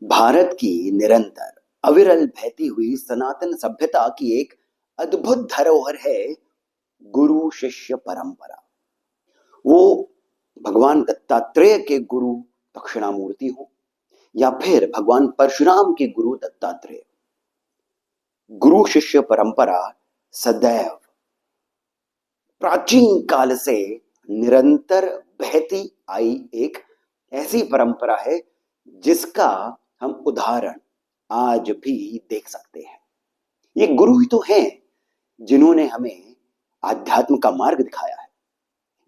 भारत की निरंतर अविरल बहती हुई सनातन सभ्यता की एक अद्भुत धरोहर है गुरु शिष्य परंपरा। वो भगवान दत्तात्रेय के गुरु दक्षिणामूर्ति हो या फिर भगवान परशुराम के गुरु दत्तात्रेय, गुरु शिष्य परंपरा सदैव प्राचीन काल से निरंतर बहती आई एक ऐसी परंपरा है जिसका हम उदाहरण आज भी देख सकते हैं। ये गुरु ही तो हैं जिन्होंने हमें आध्यात्म का मार्ग दिखाया है।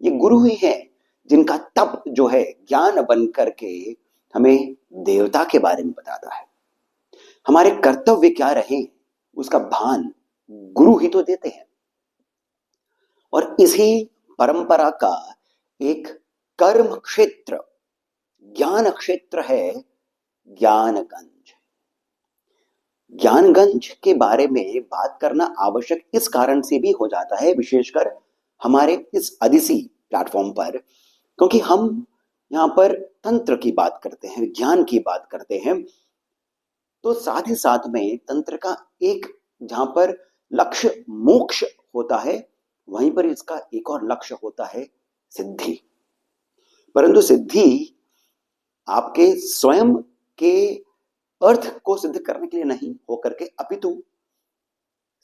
ये गुरु ही हैं जिनका तप जो है ज्ञान बन करके हमें देवता के बारे में बताता है। हमारे कर्तव्य क्या रहे उसका भान गुरु ही तो देते हैं। और इसी परंपरा का एक कर्म क्षेत्र, ज्ञान क्षेत्र है ज्ञानगंज। ज्ञानगंज के बारे में बात करना आवश्यक इस कारण से भी हो जाता है, विशेषकर हमारे इस अदिसी प्लेटफॉर्म पर, क्योंकि हम यहां पर तंत्र की बात करते हैं, ज्ञान की बात करते हैं, तो साथ ही साथ में तंत्र का एक जहां पर लक्ष्य मोक्ष होता है, वहीं पर इसका एक और लक्ष्य होता है सिद्धि। परंतु सिद्धि आपके स्वयं के अर्थ को सिद्ध करने के लिए नहीं होकर के, अपितु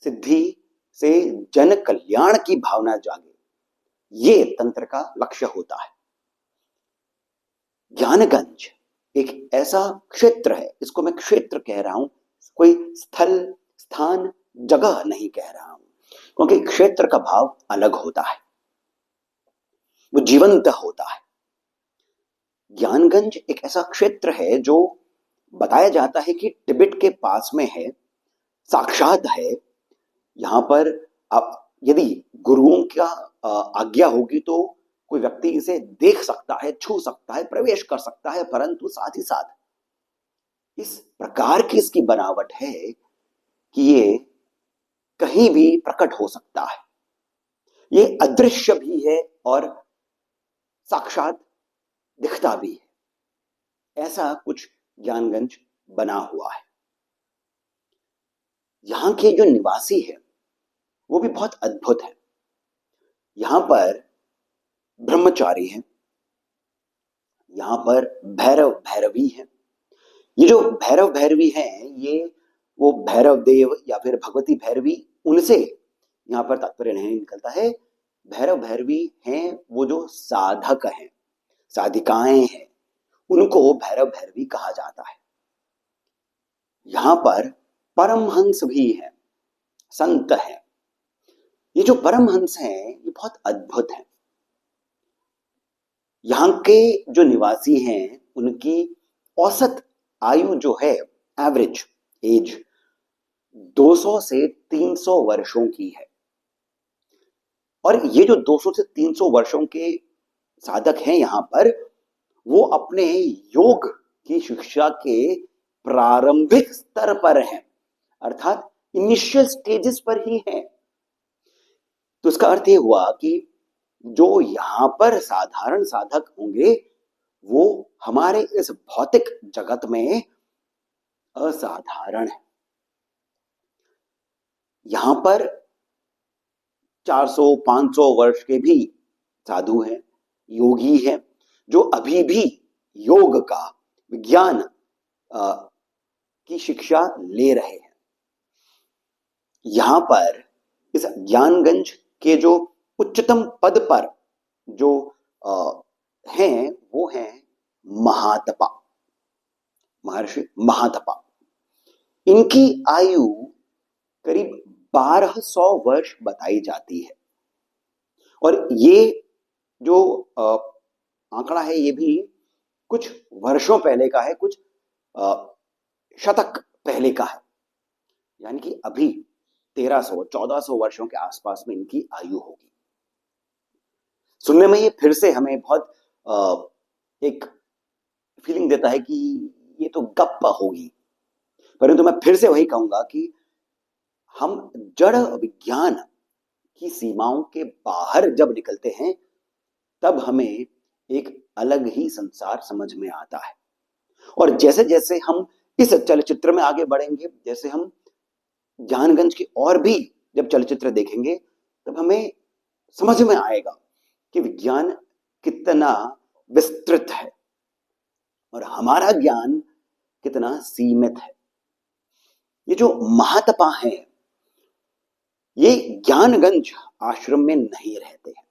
सिद्धि से जन कल्याण की भावना जागे, ये तंत्र का लक्ष्य होता है। ज्ञानगंज एक ऐसा क्षेत्र है, इसको मैं क्षेत्र कह रहा हूं, कोई स्थल स्थान जगह नहीं कह रहा हूं, क्योंकि क्षेत्र का भाव अलग होता है, वो जीवंत होता है। ज्ञानगंज एक ऐसा क्षेत्र है जो बताया जाता है कि तिब्बत के पास में है, साक्षात है। यहां पर यदि गुरुओं का आज्ञा होगी तो कोई व्यक्ति इसे देख सकता है, छू सकता है, प्रवेश कर सकता है, परंतु साथ ही साथ इस प्रकार की इसकी बनावट है कि ये कहीं भी प्रकट हो सकता है। ये अदृश्य भी है और साक्षात दिखता भी है। ऐसा कुछ ज्ञानगंज बना हुआ है। यहां के जो निवासी है वो भी बहुत अद्भुत है। यहां पर ब्रह्मचारी हैं, यहां पर भैरव भैरवी हैं। ये जो भैरव भैरवी हैं, ये वो भैरव देव या फिर भगवती भैरवी, उनसे यहां पर तात्पर्य नहीं निकलता है। भैरव भैरवी हैं वो जो साधक हैं, साधिकाएं हैं, उनको भैरव भैरवी कहा जाता है। यहां पर परमहंस भी है, संत है। ये जो परमहंस हैं ये बहुत अद्भुत हैं। यहां के जो निवासी हैं उनकी औसत आयु जो है, एवरेज एज 200 से 300 वर्षों की है। और ये जो 200 से 300 वर्षों के साधक हैं यहां पर, वो अपने योग की शिक्षा के प्रारंभिक स्तर पर हैं, अर्थात इनिशियल स्टेजेस पर ही हैं। तो इसका अर्थ ये हुआ कि जो यहां पर साधारण साधक होंगे वो हमारे इस भौतिक जगत में असाधारण है। यहां पर 400-500 वर्ष के भी साधु हैं, योगी हैं, जो अभी भी योग का, विज्ञान की शिक्षा ले रहे हैं। यहां पर इस ज्ञानगंज के जो उच्चतम पद पर जो हैं वो हैं महातपा, महर्षि महातपा। इनकी आयु करीब 1200 वर्ष बताई जाती है। और ये जो आंकड़ा है ये भी कुछ वर्षों पहले का है, कुछ शतक पहले का है, यानी कि अभी 1300-1400 वर्षों के आसपास में इनकी आयु होगी। सुनने में ये फिर से हमें बहुत एक फीलिंग देता है कि ये तो गप्पा होगी, परंतु मैं फिर से वही कहूंगा कि हम जड़ विज्ञान की सीमाओं के बाहर जब निकलते हैं तब हमें एक अलग ही संसार समझ में आता है। और जैसे जैसे हम इस चलचित्र में आगे बढ़ेंगे, जैसे हम ज्ञानगंज के और भी जब चलचित्र देखेंगे तब हमें समझ में आएगा कि विज्ञान कितना विस्तृत है और हमारा ज्ञान कितना सीमित है। ये जो महातपा हैं, ये ज्ञानगंज आश्रम में नहीं रहते हैं।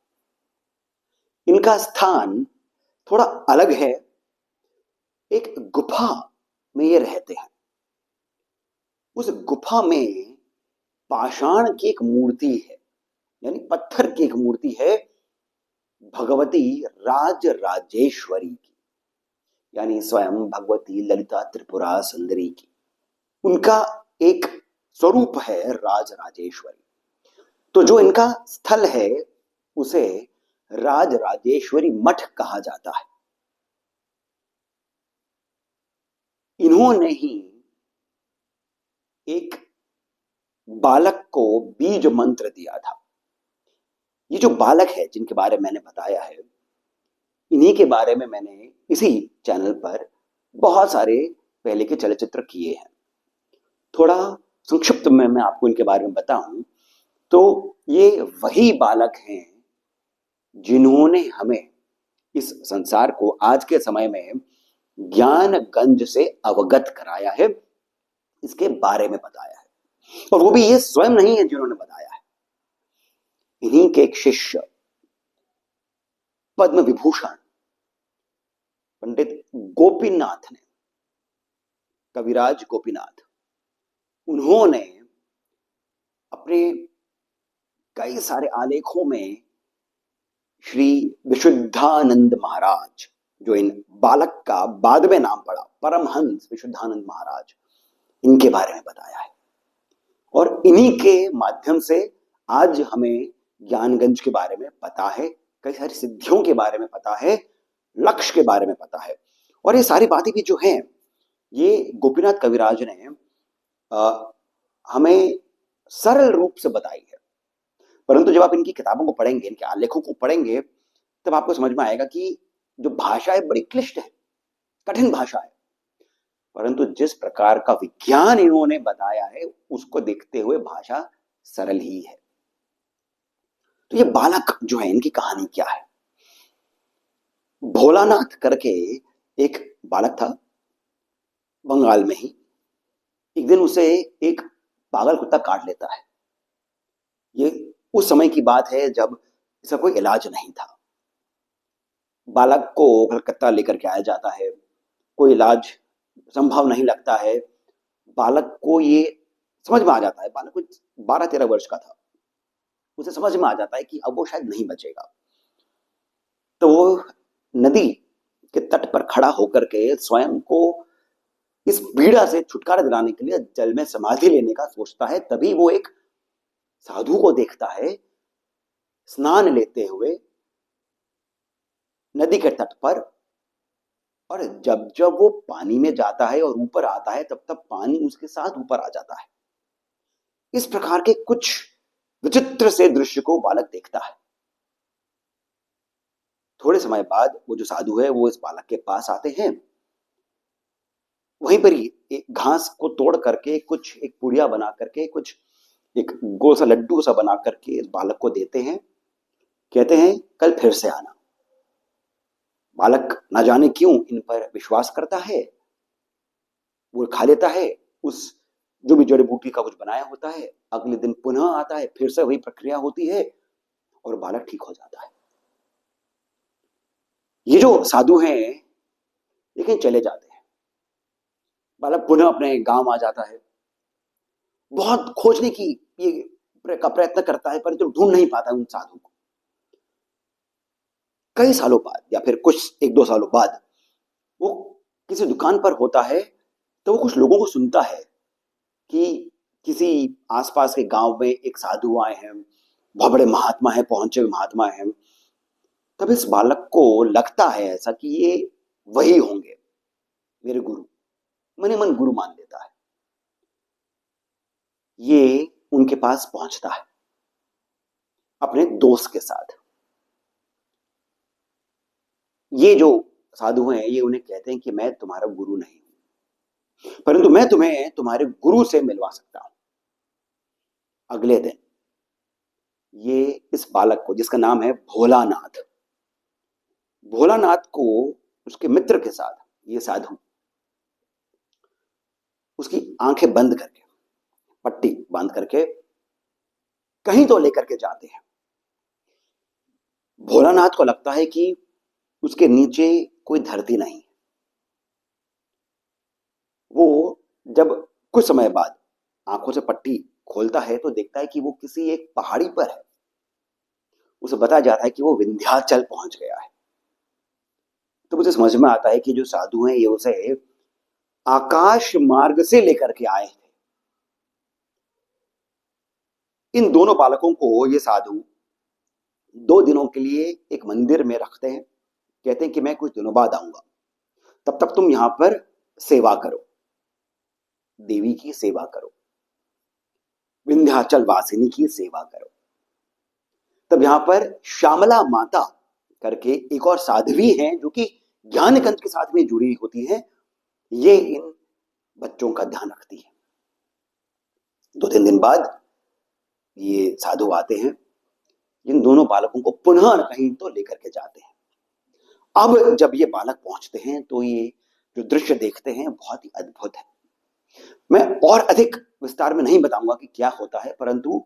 इनका स्थान थोड़ा अलग है, एक गुफा में ये रहते हैं। उस गुफा में पाषाण की एक मूर्ति है, यानी पत्थर की एक मूर्ति है भगवती राज राजेश्वरी की, यानी स्वयं भगवती ललिता त्रिपुरा सुंदरी की। उनका एक स्वरूप है राज राजेश्वरी। तो जो इनका स्थल है उसे राज राजेश्वरी मठ कहा जाता है। इन्होंने ही एक बालक को बीज मंत्र दिया था। ये जो बालक है जिनके बारे में मैंने बताया है, इन्हीं के बारे में मैंने इसी चैनल पर बहुत सारे पहले के चलचित्र किए हैं। थोड़ा संक्षिप्त में मैं आपको इनके बारे में बताऊं तो ये वही बालक हैं जिन्होंने हमें इस संसार को आज के समय में ज्ञानगंज से अवगत कराया है, इसके बारे में बताया है। और वो भी ये स्वयं नहीं है जिन्होंने बताया है, इन्हीं के एक शिष्य पद्म विभूषण पंडित गोपीनाथ ने, कविराज गोपीनाथ, उन्होंने अपने कई सारे आलेखों में श्री विशुद्धानंद महाराज, जो इन बालक का बाद में नाम पड़ा परमहंस विशुद्धानंद महाराज, इनके बारे में बताया है। और इन्हीं के माध्यम से आज हमें ज्ञानगंज के बारे में पता है, कई सारी सिद्धियों के बारे में पता है, लक्ष्य के बारे में पता है। और ये सारी बातें भी जो हैं ये गोपीनाथ कविराज ने हमें सरल रूप से बताई है। परंतु जब आप इनकी किताबों को पढ़ेंगे, इनके आलेखों को पढ़ेंगे, तब आपको समझ में आएगा कि जो भाषा है बड़ी क्लिष्ट है, कठिन भाषा है, परंतु जिस प्रकार का विज्ञान इन्होंने बताया है उसको देखते हुए भाषा सरल ही है। तो ये बालक जो है, इनकी कहानी क्या है? भोलानाथ करके एक बालक था बंगाल में ही। एक दिन उसे एक पागल कुत्ता काट लेता है। ये उस समय की बात है जब इसका कोई इलाज नहीं था। बालक को कलकत्ता लेकर के आया जाता है, कोई इलाज संभव नहीं लगता है। बालक को ये समझ में आ जाता है, बालक कुछ 12-13 वर्ष का था, उसे समझ में आ जाता है कि अब वो शायद नहीं बचेगा। तो वो नदी के तट पर खड़ा होकर के स्वयं को इस पीड़ा से छुटकारा दिलाने के लिए जल में समाधि लेने का सोचता है। तभी वो एक साधु को देखता है स्नान लेते हुए नदी के तट पर, और जब जब वो पानी में जाता है और ऊपर आता है तब तब पानी उसके साथ ऊपर आ जाता है। इस प्रकार के कुछ विचित्र से दृश्य को बालक देखता है। थोड़े समय बाद वो जो साधु है वो इस बालक के पास आते हैं। वहीं पर ही एक घास को तोड़ करके कुछ एक पुड़िया बना करके, कुछ एक गोल सा लड्डू सा बना करके इस बालक को देते हैं। कहते हैं कल फिर से आना। बालक ना जाने क्यों इन पर विश्वास करता है, वो खा लेता है उस जो भी जड़ी बूटी का कुछ बनाया होता है। अगले दिन पुनः आता है, फिर से वही प्रक्रिया होती है और बालक ठीक हो जाता है। ये जो साधु हैं लेकिन चले जाते हैं। बालक पुनः अपने गांव आ जाता है। बहुत खोजने की ये का प्रयत्न करता है परंतु ढूंढ नहीं पाता उन साधु को। कई सालों बाद या फिर कुछ 1-2 सालों बाद वो किसी दुकान पर होता है, तो वो कुछ लोगों को सुनता है कि किसी आसपास के गांव में एक साधु आए हैं, बहुत बड़े महात्मा हैं, पहुंचे हुए महात्मा हैं। तब इस बालक को लगता है ऐसा कि ये वही होंगे मेरे गुरु, मन मन गुरु मान लेता है। ये उनके पास पहुंचता है अपने दोस्त के साथ। ये जो साधु हैं ये उन्हें कहते हैं कि मैं तुम्हारा गुरु नहीं हूं, परंतु मैं तुम्हें तुम्हारे गुरु से मिलवा सकता हूं। अगले दिन ये इस बालक को, जिसका नाम है भोलानाथ, भोलानाथ को उसके मित्र के साथ ये साधु उसकी आंखें बंद करके, पट्टी बांध करके कहीं तो लेकर के जाते हैं। भोलानाथ को लगता है कि उसके नीचे कोई धरती नहीं। वो जब कुछ समय बाद आंखों से पट्टी खोलता है तो देखता है कि वो किसी एक पहाड़ी पर है। उसे बताया जाता है कि वो विंध्याचल पहुंच गया है। तो मुझे समझ में आता है कि जो साधु हैं ये उसे आकाश मार्ग से लेकर के आए थे। इन दोनों बालकों को ये साधु 2 दिनों के लिए एक मंदिर में रखते हैं। कहते हैं कि मैं कुछ दिनों बाद आऊंगा, तब तक तुम यहां पर सेवा करो, देवी की सेवा करो, विंध्याचल वासिनी की सेवा करो। तब यहां पर श्यामला माता करके एक और साध्वी हैं जो कि ज्ञानकंठ के साथ में जुड़ी होती है। ये इन बच्चों का ध्यान रखती है। 2-3 दिन बाद ये साधु आते हैं, इन दोनों बालकों को पुनः कहीं तो लेकर के जाते हैं। अब जब ये बालक पहुंचते हैं तो ये जो दृश्य देखते हैं बहुत ही अद्भुत है। मैं और अधिक विस्तार में नहीं बताऊंगा कि क्या होता है, परंतु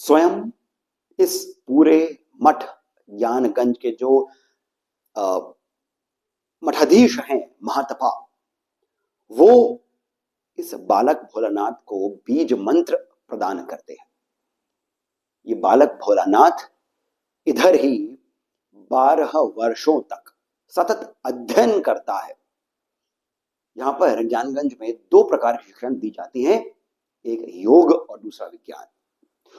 स्वयं इस पूरे मठ ज्ञानगंज के जो मठाधीश हैं महातपा, वो इस बालक भोलानाथ को बीज मंत्र प्रदान करते हैं। ये बालक भोलानाथ इधर ही 12 वर्षों तक सतत अध्ययन करता है। यहां पर ज्ञानगंज में 2 प्रकार की शिक्षण दी जाती है, एक योग और दूसरा विज्ञान,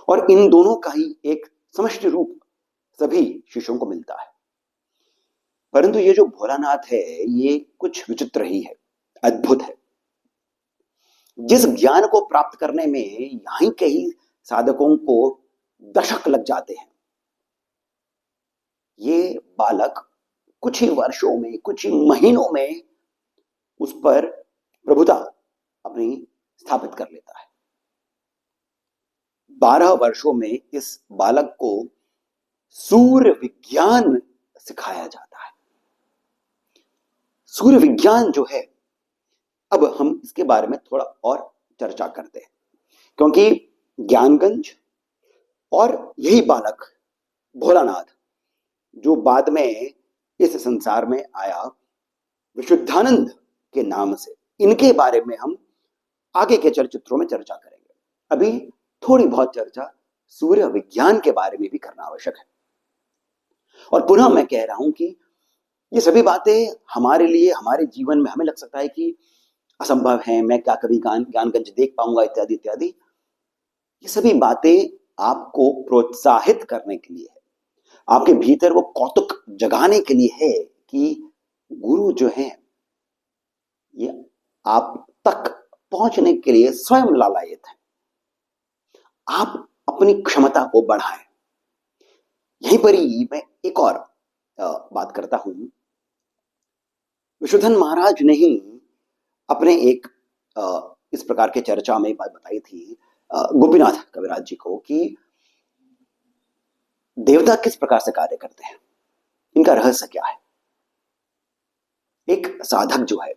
और इन दोनों का ही एक समष्टि रूप सभी शिष्यों को मिलता है। परंतु ये जो भोलानाथ है ये कुछ विचित्र ही है, अद्भुत है। जिस ज्ञान को प्राप्त करने में यहीं के ही साधकों को दशक लग जाते हैं, ये बालक कुछ ही वर्षों में, कुछ ही महीनों में उस पर प्रभुता अपनी स्थापित कर लेता है। 12 वर्षों में इस बालक को सूर्य विज्ञान सिखाया जाता है। सूर्य विज्ञान जो है, अब हम इसके बारे में थोड़ा और चर्चा करते हैं, क्योंकि ज्ञानगंज और यही बालक भोलानाथ जो बाद में इस संसार में आया विशुद्धानंद के नाम से, इनके बारे में हम आगे के चलचित्रों में चर्चा करेंगे। अभी थोड़ी बहुत चर्चा सूर्य विज्ञान के बारे में भी करना आवश्यक है। और पुनः मैं कह रहा हूं कि ये सभी बातें हमारे लिए, हमारे जीवन में हमें लग सकता है कि असंभव है, मैं क्या कभी ज्ञानगंज देख पाऊंगा, इत्यादि इत्यादि। ये सभी बातें आपको प्रोत्साहित करने के लिए है, आपके भीतर वो कौतुक जगाने के लिए है कि गुरु जो है ये आप तक पहुंचने के लिए स्वयं लालायित है। आप अपनी क्षमता को बढ़ाएं। यहीं पर ही मैं एक और बात करता हूं। विशुद्धन महाराज ने ही अपने एक इस प्रकार के चर्चा में बात बताई थी गोपीनाथ कविराज जी को कि देवता किस प्रकार से कार्य करते हैं, इनका रहस्य क्या है। एक साधक जो है,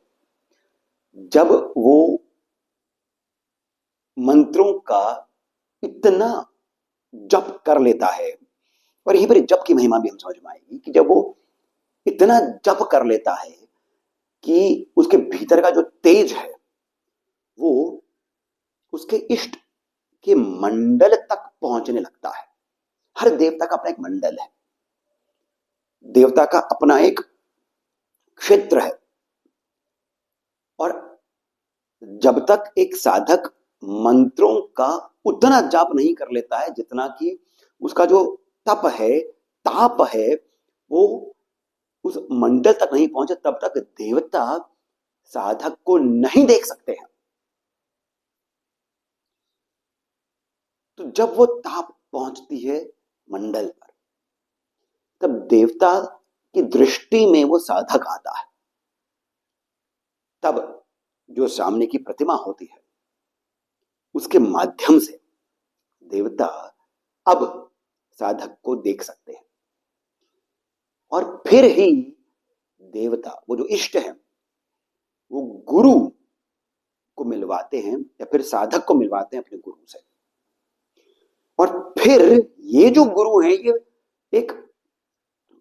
जब वो मंत्रों का इतना जप कर लेता है, और यहीं पर जप की महिमा भी हम समझ में आएगी कि जब वो इतना जप कर लेता है कि उसके भीतर का जो तेज है वो उसके इष्ट के मंडल तक पहुंचने लगता है। हर देवता का अपना एक मंडल है, देवता का अपना एक क्षेत्र है, और जब तक एक साधक मंत्रों का उतना जाप नहीं कर लेता है जितना कि उसका जो तप है, ताप है, वो उस मंडल तक नहीं पहुंचे, तब तक देवता साधक को नहीं देख सकते हैं। तो जब वो ताप पहुंचती है मंडल पर, तब देवता की दृष्टि में वो साधक आता है। तब जो सामने की प्रतिमा होती है उसके माध्यम से देवता अब साधक को देख सकते हैं और फिर ही देवता, वो जो इष्ट है, वो गुरु को मिलवाते हैं या फिर साधक को मिलवाते हैं अपने गुरु से। और फिर ये जो गुरु हैं ये एक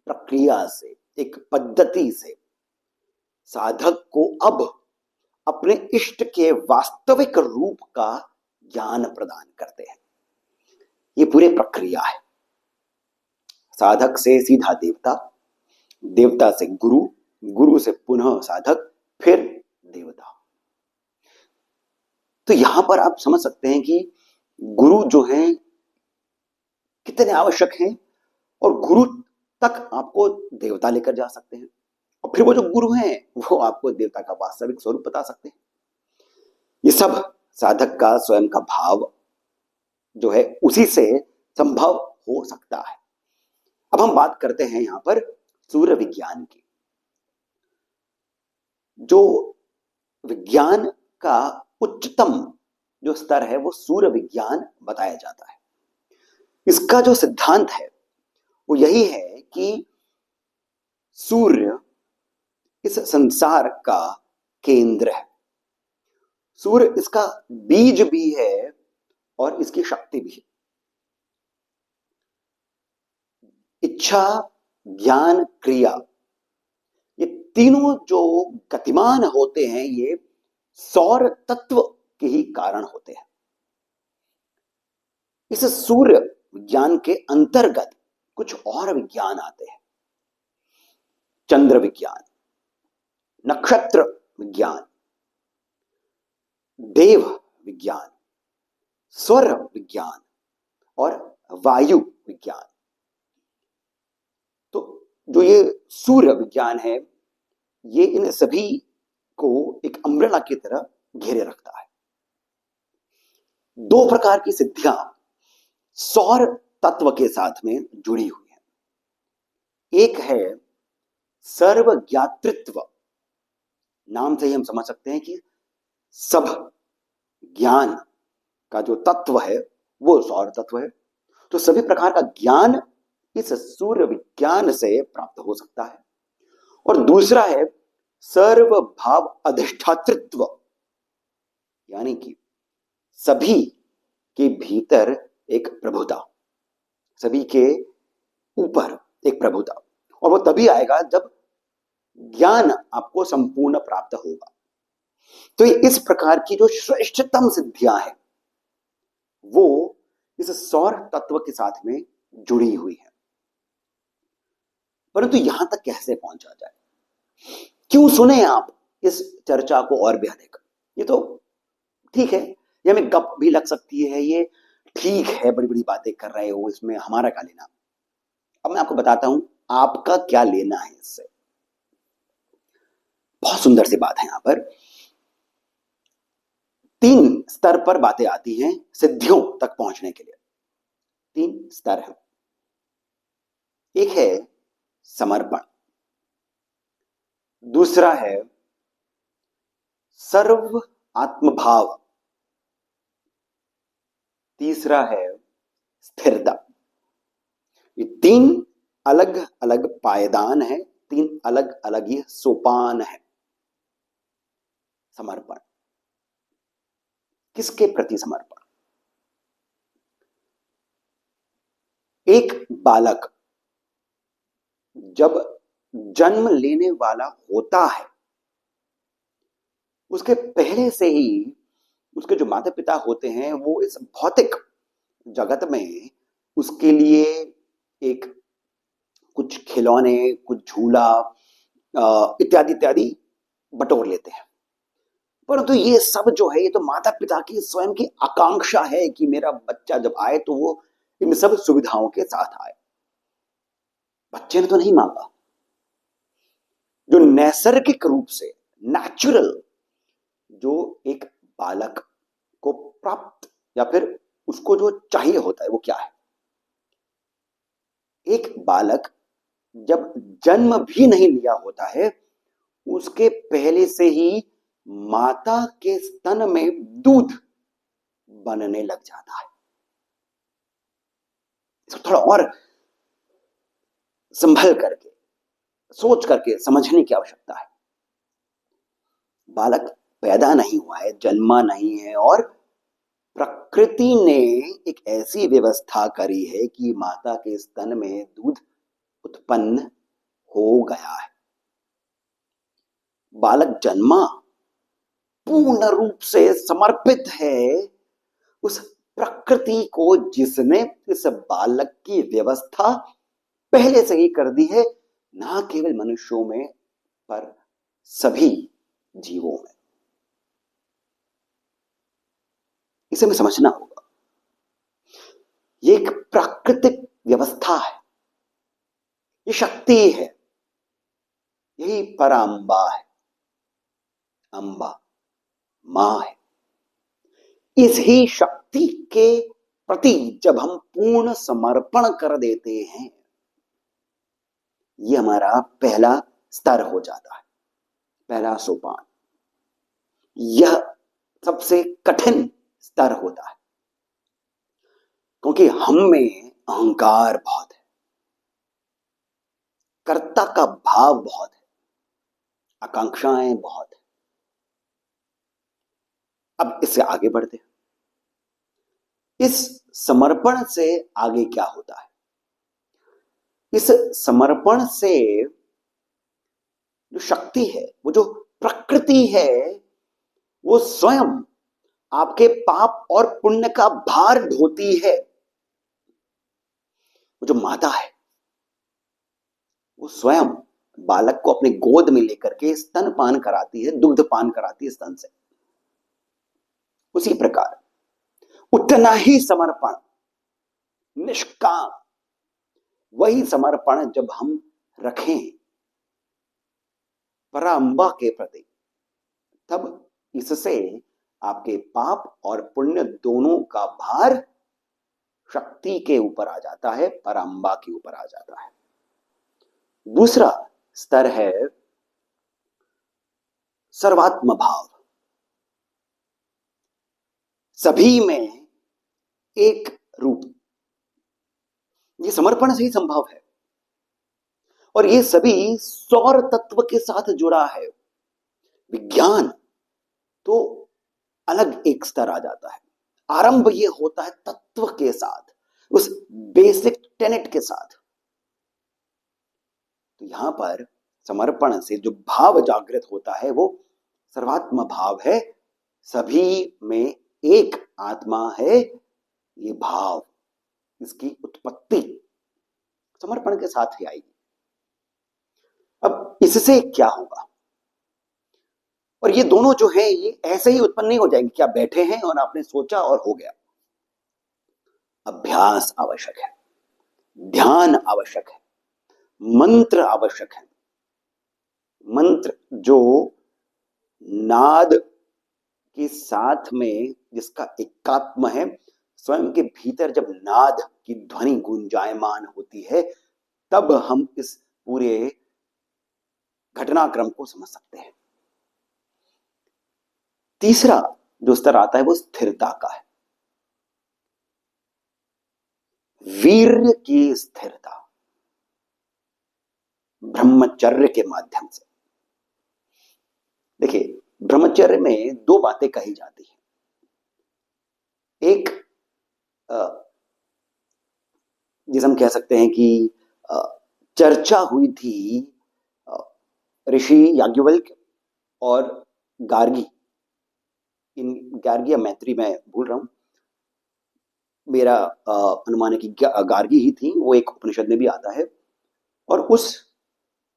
प्रक्रिया से, एक पद्धति से साधक को अब अपने इष्ट के वास्तविक रूप का ज्ञान प्रदान करते हैं। ये पूरी प्रक्रिया है, साधक से सीधा देवता, देवता से गुरु, गुरु से पुनः साधक, फिर देवता। तो यहां पर आप समझ सकते हैं कि गुरु जो हैं कितने आवश्यक हैं और गुरु तक आपको देवता लेकर जा सकते हैं और फिर वो जो गुरु हैं वो आपको देवता का वास्तविक स्वरूप बता सकते हैं। ये सब साधक का स्वयं का भाव जो है उसी से संभव हो सकता है। अब हम बात करते हैं यहां पर सूर्य विज्ञान की। जो विज्ञान का उच्चतम जो स्तर है वो सूर्य विज्ञान बताया जाता है। इसका जो सिद्धांत है वो यही है कि सूर्य इस संसार का केंद्र है, सूर्य इसका बीज भी है और इसकी शक्ति भी है। इच्छा, ज्ञान, क्रिया, ये तीनों जो गतिमान होते हैं ये सौर तत्व के ही कारण होते हैं। इस सूर्य विज्ञान के अंतर्गत कुछ और विज्ञान आते हैं, चंद्र विज्ञान, नक्षत्र विज्ञान, देव विज्ञान, स्वर विज्ञान और वायु विज्ञान। तो जो ये सूर्य विज्ञान है ये इन सभी को एक अम्ब्रेला की तरह घेरे रखता है। दो प्रकार की सिद्धियां सौर तत्व के साथ में जुड़ी हुई है। एक है सर्वज्ञातृत्व, नाम से ही हम समझ सकते हैं कि सब ज्ञान का जो तत्व है वो सौर तत्व है। तो सभी प्रकार का ज्ञान इस सूर्य विज्ञान से प्राप्त हो सकता है। और दूसरा है सर्वभाव अधिष्ठातृत्व, यानी कि सभी के भीतर एक प्रभुता, सभी के ऊपर एक प्रभुता, और वो तभी आएगा जब ज्ञान आपको संपूर्ण प्राप्त होगा। तो इस प्रकार की जो श्रेष्ठतम सिद्धियां हैं वो इस सौर तत्व के साथ में जुड़ी हुई है। परंतु यहां तक कैसे पहुंचा जाए, क्यों सुने आप इस चर्चा को और भी अधिक? ये तो ठीक है, ये हमें गप भी लग सकती है, ये ठीक है, बड़ी बड़ी बातें कर रहे हो, इसमें हमारा क्या लेना। अब मैं आपको बताता हूं आपका क्या लेना है इससे। बहुत सुंदर सी बात है यहां पर। तीन स्तर पर बातें आती हैं सिद्धियों तक पहुंचने के लिए। तीन स्तर है। एक है समर्पण, दूसरा है सर्व आत्मभाव, तीसरा है स्थिरता। ये तीन अलग अलग पायदान है, तीन अलग अलग ये सोपान है। समर्पण, किसके प्रति समर्पण? एक बालक जब जन्म लेने वाला होता है उसके पहले से ही उसके जो माता पिता होते हैं वो इस भौतिक जगत में उसके लिए एक कुछ खिलौने, कुछ झूला इत्यादि इत्यादि बटोर लेते हैं। परंतु ये सब जो है ये तो माता पिता की स्वयं की आकांक्षा है कि मेरा बच्चा जब आए तो वो इन सब सुविधाओं के साथ आए। बच्चे ने तो नहीं मांगा। जो नैसर्गिक रूप से नेचुरल जो एक बालक को प्राप्त या फिर उसको जो चाहिए होता है वो क्या है? एक बालक जब जन्म भी नहीं लिया होता है उसके पहले से ही माता के स्तन में दूध बनने लग जाता है। इसको थोड़ा और संभल करके, सोच करके समझने की आवश्यकता है। बालक पैदा नहीं हुआ है, जन्मा नहीं है, और प्रकृति ने एक ऐसी व्यवस्था करी है कि माता के स्तन में दूध उत्पन्न हो गया है। बालक जन्मा पूर्ण रूप से समर्पित है उस प्रकृति को जिसने इस बालक की व्यवस्था पहले से ही कर दी है, ना केवल मनुष्यों में पर सभी जीवों में। इसे हमें समझना होगा। ये एक प्राकृतिक व्यवस्था है, ये शक्ति है, यही परांबा है, अंबा मां है। इस ही शक्ति के प्रति जब हम पूर्ण समर्पण कर देते हैं, ये हमारा पहला स्तर हो जाता है, पहला सोपान। यह सबसे कठिन स्तर होता है, क्योंकि हम में अहंकार बहुत है, कर्ता का भाव बहुत है, आकांक्षाएं बहुत है। अब इससे आगे बढ़ते हैं। इस समर्पण से आगे क्या होता है? इस समर्पण से जो शक्ति है, वो जो प्रकृति है, वो स्वयं आपके पाप और पुण्य का भार ढोती है। वो जो माता है, वो स्वयं बालक को अपने गोद में लेकर के स्तन पान कराती है, दुग्ध पान कराती है स्तन से। उसी प्रकार उतना ही समर्पण, निष्काम, वही समर्पण जब हम रखें परांबा के प्रति, तब इससे आपके पाप और पुण्य दोनों का भार शक्ति के ऊपर आ जाता है, परांबा के ऊपर आ जाता है। दूसरा स्तर है सर्वात्म भाव। सभी में एक रूप, ये समर्पण से ही संभव है। और ये सभी सौर तत्व के साथ जुड़ा है। विज्ञान तो अलग एक स्तर आ जाता है। आरंभ ये होता है तत्व के साथ, उस बेसिक टेनेट के साथ। तो यहां पर समर्पण से जो भाव जागृत होता है वो सर्वात्म भाव है। सभी में एक आत्मा है, ये भाव, इसकी उत्पत्ति समर्पण के साथ ही आएगी। अब इससे क्या होगा? और ये दोनों जो है ये ऐसे ही उत्पन्न नहीं हो जाएंगे कि आप बैठे हैं और आपने सोचा और हो गया। अभ्यास आवश्यक है, ध्यान आवश्यक है, मंत्र आवश्यक है। मंत्र जो नाद के साथ में जिसका एकात्म है, स्वयं के भीतर जब नाद की ध्वनि गुंजायमान होती है, तब हम इस पूरे घटनाक्रम को समझ सकते हैं। तीसरा जो स्तर आता है वो स्थिरता का है, वीर्य की स्थिरता, ब्रह्मचर्य के माध्यम से। देखिए, ब्रह्मचर्य में दो बातें कही जाती हैं। एक जिसे हम कह सकते हैं कि चर्चा हुई थी ऋषि याज्ञवल्क्य और गार्गी, इन गार्गी या मैत्री, मैं भूल रहा हूं, मेरा अनुमान है कि गार्गी ही थी, वो एक उपनिषद में भी आता है। और उस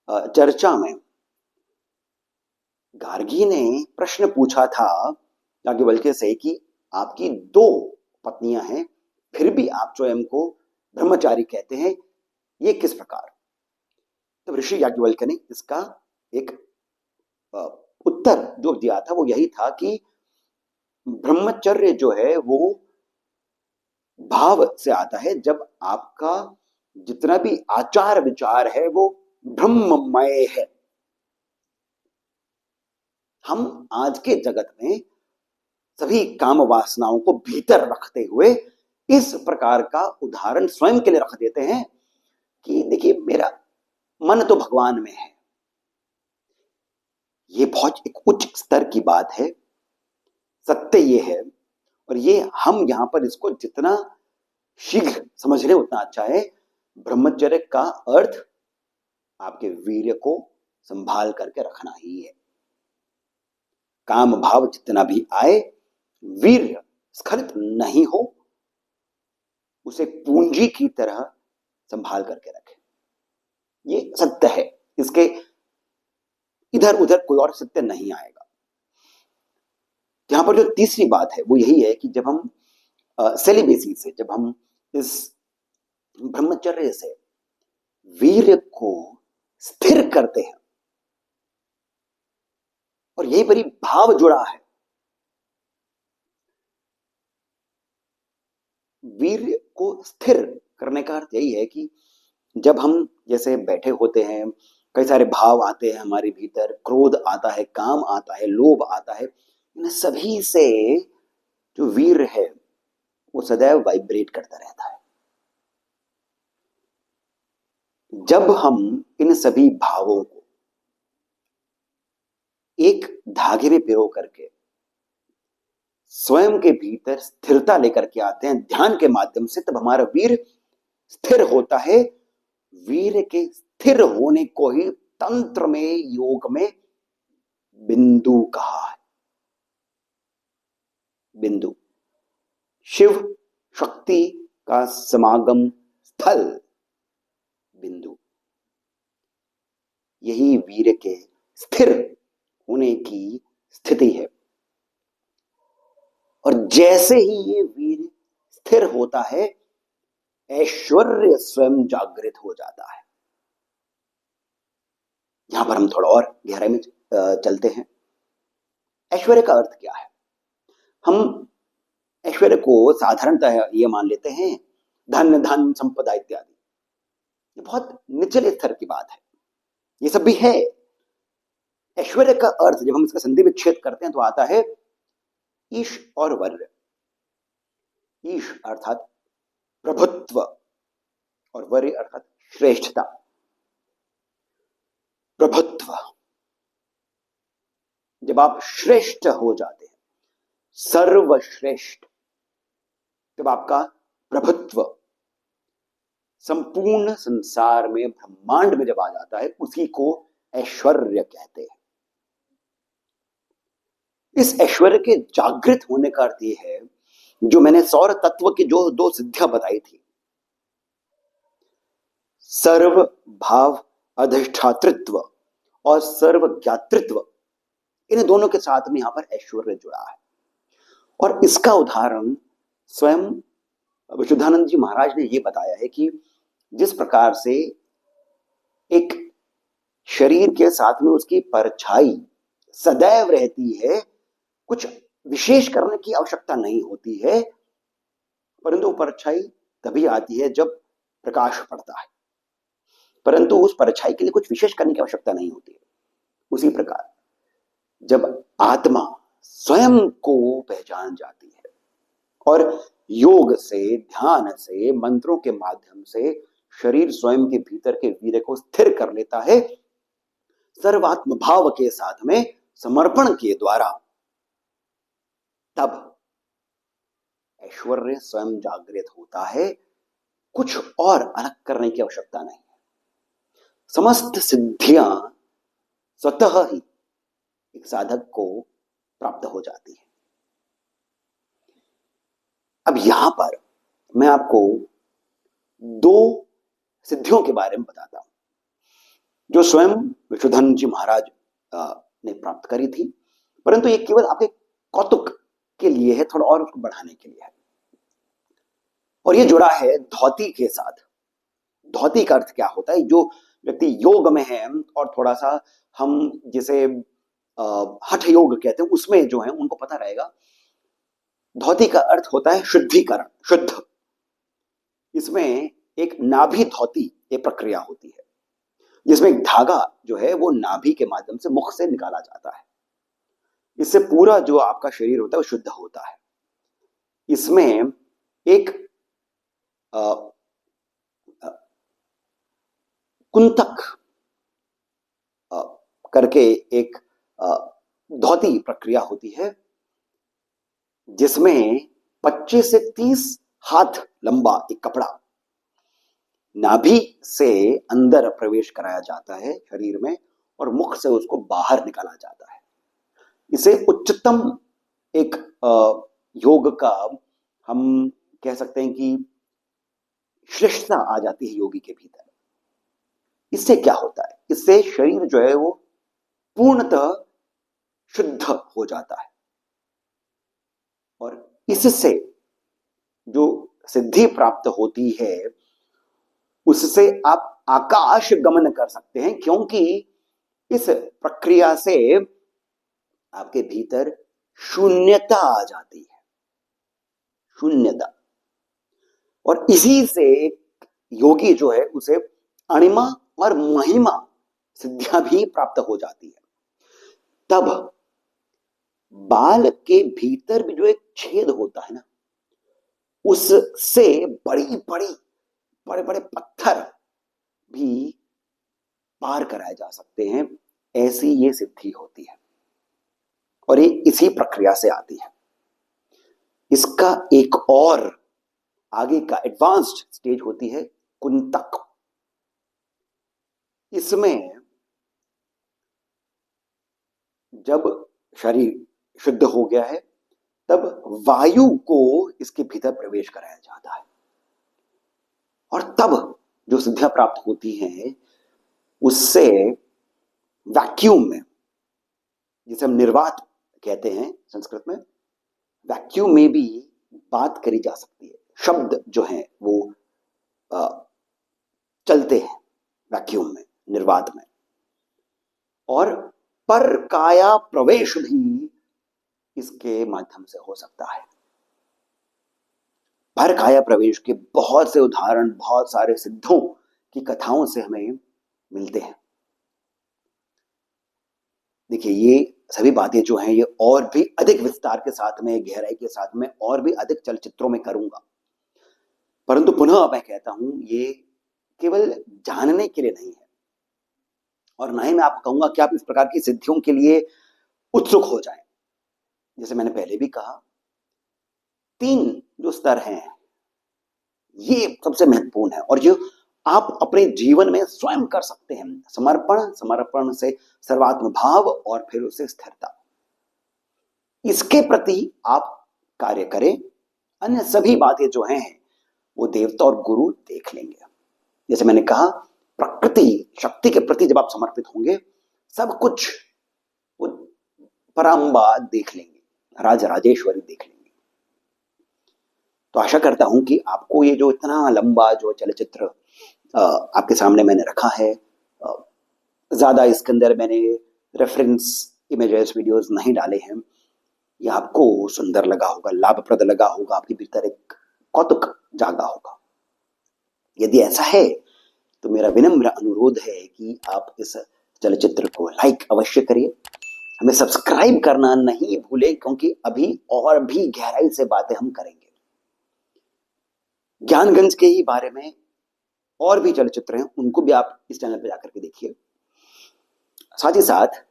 चर्चा में गार्गी ने प्रश्न पूछा था याज्ञवल्क्य से कि आपकी दो पत्नियां हैं, फिर भी आप स्वयं को ब्रह्मचारी कहते हैं, ये किस प्रकार? तो ऋषि याज्ञवल्क्य ने इसका एक उत्तर जो दिया था वो यही था कि ब्रह्मचर्य जो है वो भाव से आता है, जब आपका जितना भी आचार विचार है वो ब्रह्ममय है। हम आज के जगत में सभी काम वासनाओं को भीतर रखते हुए इस प्रकार का उदाहरण स्वयं के लिए रख देते हैं कि देखिए मेरा मन तो भगवान में है। ये बहुत एक उच्च स्तर की बात है, सत्य ये है, और ये हम यहां पर इसको जितना शीघ्र समझ लें उतना अच्छा है। ब्रह्मचर्य का अर्थ आपके वीर्य को संभाल करके रखना ही है। काम भाव जितना भी आए, वीर्य स्खलित नहीं हो, उसे पूंजी की तरह संभाल करके रखें। ये सत्य है, इसके इधर उधर कोई और सत्य नहीं आएगा। यहां पर जो तीसरी बात है वो यही है कि जब हम सेलिबेसी से, जब हम इस ब्रह्मचर्य से वीर्य को स्थिर करते हैं, और यही पर भाव जुड़ा है, वीर्य को स्थिर करने का अर्थ यही है कि जब हम जैसे बैठे होते हैं, कई सारे भाव आते हैं हमारे भीतर, क्रोध आता है, काम आता है, लोभ आता है, इन सभी से जो वीर है वो सदैव वाइब्रेट करता रहता है। जब हम इन सभी भावों को एक धागे में पिरो करके स्वयं के भीतर स्थिरता लेकर के आते हैं ध्यान के माध्यम से, तब हमारा वीर स्थिर होता है। वीर के स्थिर होने को ही तंत्र में, योग में बिंदु कहा है। बिंदु शिव शक्ति का समागम स्थल बिंदु, यही वीर के स्थिर होने की स्थिति है। और जैसे ही ये वीर स्थिर होता है, ऐश्वर्य स्वयं जागृत हो जाता है। यहां पर हम थोड़ा और गहराई में चलते हैं। ऐश्वर्य का अर्थ क्या है? हम ऐश्वर्य को साधारणतः ये मान लेते हैं धन, धन, संपदा इत्यादि। ये बहुत निचले स्तर की बात है, ये सब भी है। ऐश्वर्य का अर्थ जब हम इसका संधि विच्छेद करते हैं तो आता है ईश और वर्य। ईश अर्थात प्रभुत्व और वर्य अर्थात श्रेष्ठता। प्रभुत्व, जब आप श्रेष्ठ हो जाते हैं, सर्वश्रेष्ठ, जब आपका प्रभुत्व संपूर्ण संसार में, ब्रह्मांड में जब आ जाता है, उसी को ऐश्वर्य कहते हैं। इस ऐश्वर्य के जागृत होने का अर्थ यह है, जो मैंने सौर तत्व की जो दो सिद्धियां बताई थी, सर्व भाव अधिष्ठातृत्व और सर्व ज्ञातृत्व, इन दोनों के साथ में यहां पर ऐश्वर्य जुड़ा है। और इसका उदाहरण स्वयं विशुद्धानंद जी महाराज ने यह बताया है कि जिस प्रकार से एक शरीर के साथ में उसकी परछाई सदैव रहती है, कुछ विशेष करने की आवश्यकता नहीं होती है, परंतु परछाई तभी आती है जब प्रकाश पड़ता है, परंतु उस परछाई के लिए कुछ विशेष करने की आवश्यकता नहीं होती है। उसी प्रकार जब आत्मा स्वयं को पहचान जाती है और योग से, ध्यान से, मंत्रों के माध्यम से शरीर स्वयं के भीतर के वीर्य को स्थिर कर लेता है, सर्वात्म भाव के साथ में समर्पण के द्वारा, तब ऐश्वर्य स्वयं जागृत होता है। कुछ और अलग करने की आवश्यकता नहीं है। समस्त सिद्धियां स्वतः ही एक साधक को प्राप्त हो जाती है। अब यहां पर मैं आपको दो सिद्धियों के बारे में बताता हूं जो स्वयं विशुद्धानंद जी महाराज ने प्राप्त करी थी, परंतु ये केवल आपके कौतुक के लिए है, थोड़ा और उसको बढ़ाने के लिए है। और ये जुड़ा है धौती के साथ। धौती का अर्थ क्या होता है? जो व्यक्ति योग में है और थोड़ा सा हम जिसे हठ योग कहते हैं उसमें जो है उनको पता रहेगा, धौती का अर्थ होता है शुद्धिकरण, शुद्ध। इसमें एक नाभि धौती ये प्रक्रिया होती है, जिसमें एक धागा जो है वो नाभि के माध्यम से मुख से निकाला जाता है। इससे पूरा जो आपका शरीर होता है वो शुद्ध होता है। इसमें एक अ, अ, कुंतक अ, करके एक अ, धौती प्रक्रिया होती है, जिसमें 25 से 30 हाथ लंबा एक कपड़ा नाभि से अंदर प्रवेश कराया जाता है शरीर में, और मुख से उसको बाहर निकाला जाता है। इसे उच्चतम एक योग का हम कह सकते हैं कि श्रेष्ठता आ जाती है योगी के भीतर। इससे क्या होता है, इससे शरीर जो है वो पूर्णतः शुद्ध हो जाता है, और इससे जो सिद्धि प्राप्त होती है उससे आप आकाश गमन कर सकते हैं, क्योंकि इस प्रक्रिया से आपके भीतर शून्यता आ जाती है, शून्यता। और इसी से योगी जो है उसे अणिमा और महिमा सिद्धियां भी प्राप्त हो जाती है। तब बाल के भीतर भी जो एक छेद होता है ना, उससे बड़ी बड़ी बड़े बड़े पत्थर भी पार कराए जा सकते हैं, ऐसी ये सिद्धि होती है, और ये इसी प्रक्रिया से आती है। इसका एक और आगे का एडवांस्ड स्टेज होती है कुंतक। इसमें जब शरीर शुद्ध हो गया है तब वायु को इसके भीतर प्रवेश कराया जाता है, और तब जो सिद्धियां प्राप्त होती हैं उससे वैक्यूम में, जिसे हम निर्वात कहते हैं संस्कृत में, वैक्यूम में भी बात करी जा सकती है। शब्द जो हैं वो चलते हैं वैक्यूम में, निर्वात में। और पर काया प्रवेश भी इसके माध्यम से हो सकता है। पर काया प्रवेश के बहुत से उदाहरण बहुत सारे सिद्धों की कथाओं से हमें मिलते हैं। देखिए, ये सभी बातें जो हैं ये और भी अधिक विस्तार के साथ में, गहराई के साथ में और भी अधिक चलचित्रों में करूंगा, परंतु पुनः मैं कहता हूं ये केवल जानने के लिए नहीं है, और ना ही मैं आपको कहूंगा कि आप इस प्रकार की सिद्धियों के लिए उत्सुक हो जाएं। जैसे मैंने पहले भी कहा, 3 जो स्तर हैं ये सबसे महत्वपूर्ण है, और जो आप अपने जीवन में स्वयं कर सकते हैं। समर्पण, समर्पण से सर्वात्म भाव, और फिर उससे स्थिरता। इसके प्रति आप कार्य करें, अन्य सभी बातें जो हैं वो देवता और गुरु देख लेंगे। जैसे मैंने कहा, प्रकृति शक्ति के प्रति जब आप समर्पित होंगे, सब कुछ वो पराम्बा देख लेंगे, राज राजेश्वरी देख लेंगे। तो आशा करता हूं कि आपको ये जो इतना लंबा जो चलचित्र आपके सामने मैंने रखा है, ज्यादा इसके अंदर मैंने रेफरेंस इमेजेस वीडियोस नहीं डाले हैं, ये आपको सुंदर लगा होगा, लाभप्रद लगा होगा, आपके भीतर एक कौतुक जागा होगा। यदि ऐसा है तो मेरा विनम्र अनुरोध है कि आप इस चलचित्र को लाइक अवश्य करिए, हमें सब्सक्राइब करना नहीं भूलें, क्योंकि अभी और भी गहराई से बातें हम करेंगे। ज्ञानगंज के ही बारे में और भी चलचित्र हैं, उनको भी आप इस चैनल पर जाकर के देखिए। साथ ही साथ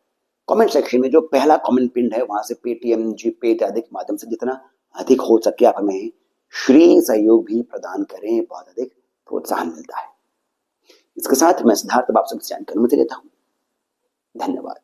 कमेंट सेक्शन में जो पहला कमेंट पिन है वहां से पेटीएम, जीपे इत्यादि के माध्यम से जितना अधिक हो सके आप हमें श्री सहयोग भी प्रदान करें, बहुत अधिक प्रोत्साहन मिलता है। इसके साथ मैं सिद्धार्थ आपसे अनुमति लेता हूं। धन्यवाद।